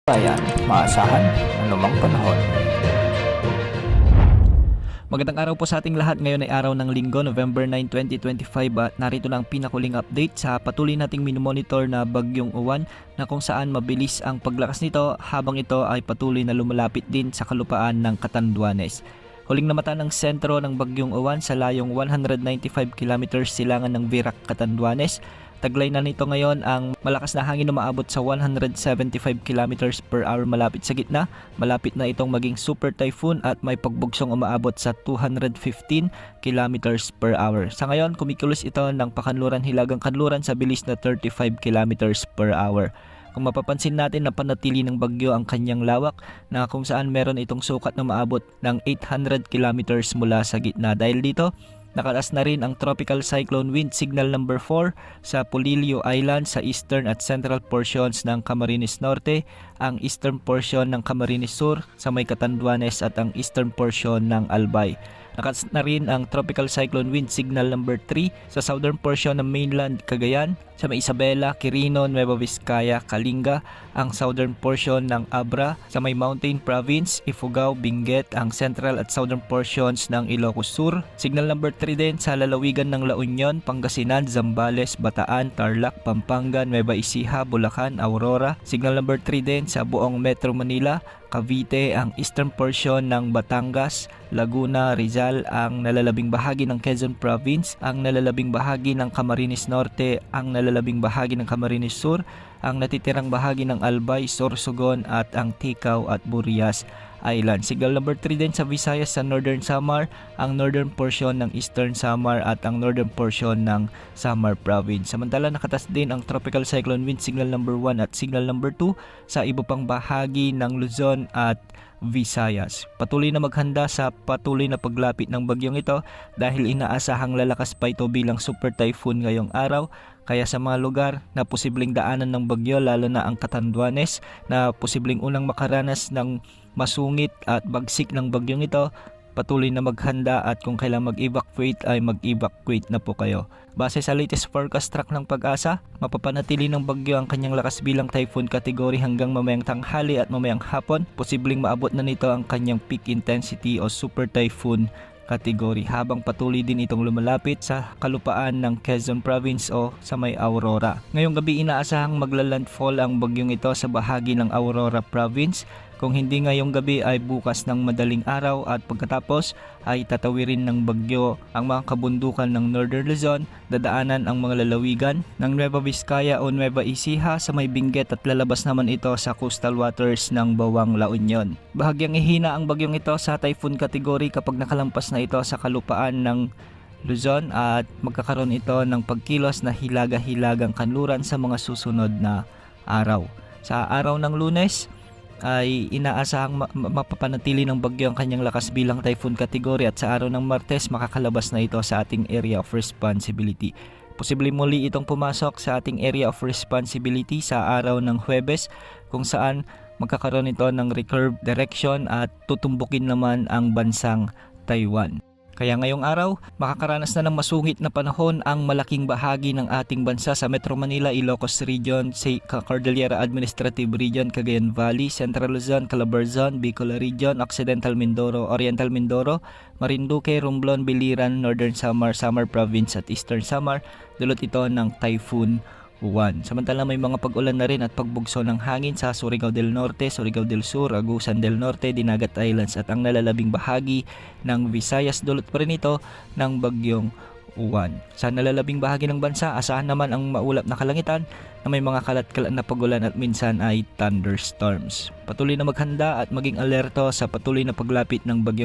Bayan, maasahan anumang panahon. Magandang araw po sa ating lahat. Ngayon ay araw ng Linggo, November 9, 2025 at narito na ang pinakuling update sa patuloy nating minomonitor na Bagyong Uwan na kung saan mabilis ang paglakas nito habang ito ay patuloy na lumalapit din sa kalupaan ng Catanduanes. Huling namata ng sentro ng Bagyong Uwan sa layong 195 kilometers silangan ng Virac, Catanduanes. Taglay na nito ngayon ang malakas na hangin na umaabot sa 175 kilometers per hour malapit sa gitna. Malapit na itong maging super typhoon at may pagbugsong umaabot sa 215 kilometers per hour. Sa ngayon, kumikilos ito ng pakanluran-hilagang kanluran sa bilis na 35 kilometers per hour. Kung mapapansin natin na panatili ng bagyo ang kanyang lawak na kung saan meron itong sukat na maabot ng 800 kilometers mula sa gitna. Dahil dito, nakalaas na rin ang Tropical Cyclone Wind Signal number 4 sa Polillo Island sa eastern at central portions ng Camarines Norte, ang eastern portion ng Camarines Sur sa may Catanduanes at ang eastern portion ng Albay. Nakalaas na rin ang Tropical Cyclone Wind Signal number 3 sa southern portion ng mainland Cagayan, sa may Isabela, Quirino, Nueva Vizcaya, Kalinga, ang southern portion ng Abra, sa may Mountain Province, Ifugao, Benguet, ang central at southern portions ng Ilocos Sur. Signal number 3 din sa lalawigan ng La Union, Pangasinan, Zambales, Bataan, Tarlac, Pampanga, Nueva Ecija, Bulacan, Aurora. Signal number 3 din sa buong Metro Manila, Cavite, ang eastern portion ng Batangas, Laguna, Rizal, ang nalalabing bahagi ng Quezon Province, ang nalalabing bahagi ng Camarines Norte, ang nalalabing bahagi ng Camarines Sur, ang natitirang bahagi ng Albay, Sorsogon at ang Ticao at Burias Island. Signal number 3 din sa Visayas sa Northern Samar, ang northern portion ng Eastern Samar at ang northern portion ng Samar Province. Samantala nakatas din ang Tropical Cyclone Wind Signal number 1 at Signal number 2 sa iba pang bahagi ng Luzon at Visayas. Patuloy na maghanda sa patuloy na paglapit ng bagyong ito dahil inaasahang lalakas pa ito bilang super typhoon ngayong araw. Kaya sa mga lugar na posibleng daanan ng bagyo, lalo na ang Catanduanes na posibleng unang makaranas ng masungit at bagsik ng bagyong ito, patuloy na maghanda at kung kailang mag-evacuate ay mag-evacuate na po kayo. Base sa latest forecast track ng Pag-asa, mapapanatili ng bagyo ang kanyang lakas bilang typhoon category hanggang mamayang tanghali at mamayang hapon. Posibleng maabot na nito ang kanyang peak intensity o super typhoon category habang patuloy din itong lumalapit sa kalupaan ng Quezon Province o sa may Aurora. Ngayong gabi inaasahang maglalandfall ang bagyong ito sa bahagi ng Aurora Province. Kung hindi ngayong gabi ay bukas ng madaling araw at pagkatapos ay tatawirin ng bagyo ang mga kabundukan ng Northern Luzon, dadaanan ang mga lalawigan ng Nueva Vizcaya o Nueva Ecija sa may Benguet at lalabas naman ito sa coastal waters ng Bawang La Union. Bahagyang ihina ang bagyong ito sa typhoon category kapag nakalampas na ito sa kalupaan ng Luzon at magkakaroon ito ng pagkilos na hilaga-hilagang kanluran sa mga susunod na araw. Sa araw ng Lunes ay inaasahang mapapanatili ng bagyo ang kanyang lakas bilang typhoon category at sa araw ng Martes makakalabas na ito sa ating area of responsibility. Posible muli itong pumasok sa ating area of responsibility sa araw ng Huwebes kung saan magkakaroon ito ng recurve direction at tutumbukin naman ang bansang Taiwan. Kaya ngayong araw, makakaranas na ng masungit na panahon ang malaking bahagi ng ating bansa sa Metro Manila, Ilocos Region, Cordillera Administrative Region, Cagayan Valley, Central Luzon, Calabarzon, Bicol Region, Occidental Mindoro, Oriental Mindoro, Marinduque, Romblon, Biliran, Northern Samar, Samar Province at Eastern Samar. Dulot ito ng Typhoon Uwan. Samantala may mga pag-ulan na rin at pagbugso ng hangin sa Surigao del Norte, Surigao del Sur, Agusan del Norte, Dinagat Islands at ang nalalabing bahagi ng Visayas. Dulot pa rin ito ng Bagyong Uwan. Sa nalalabing bahagi ng bansa, asahan naman ang maulap na kalangitan na may mga kalat-kalat na pagulan at minsan ay thunderstorms. Patuloy na maghanda at maging alerto sa patuloy na paglapit ng bagyong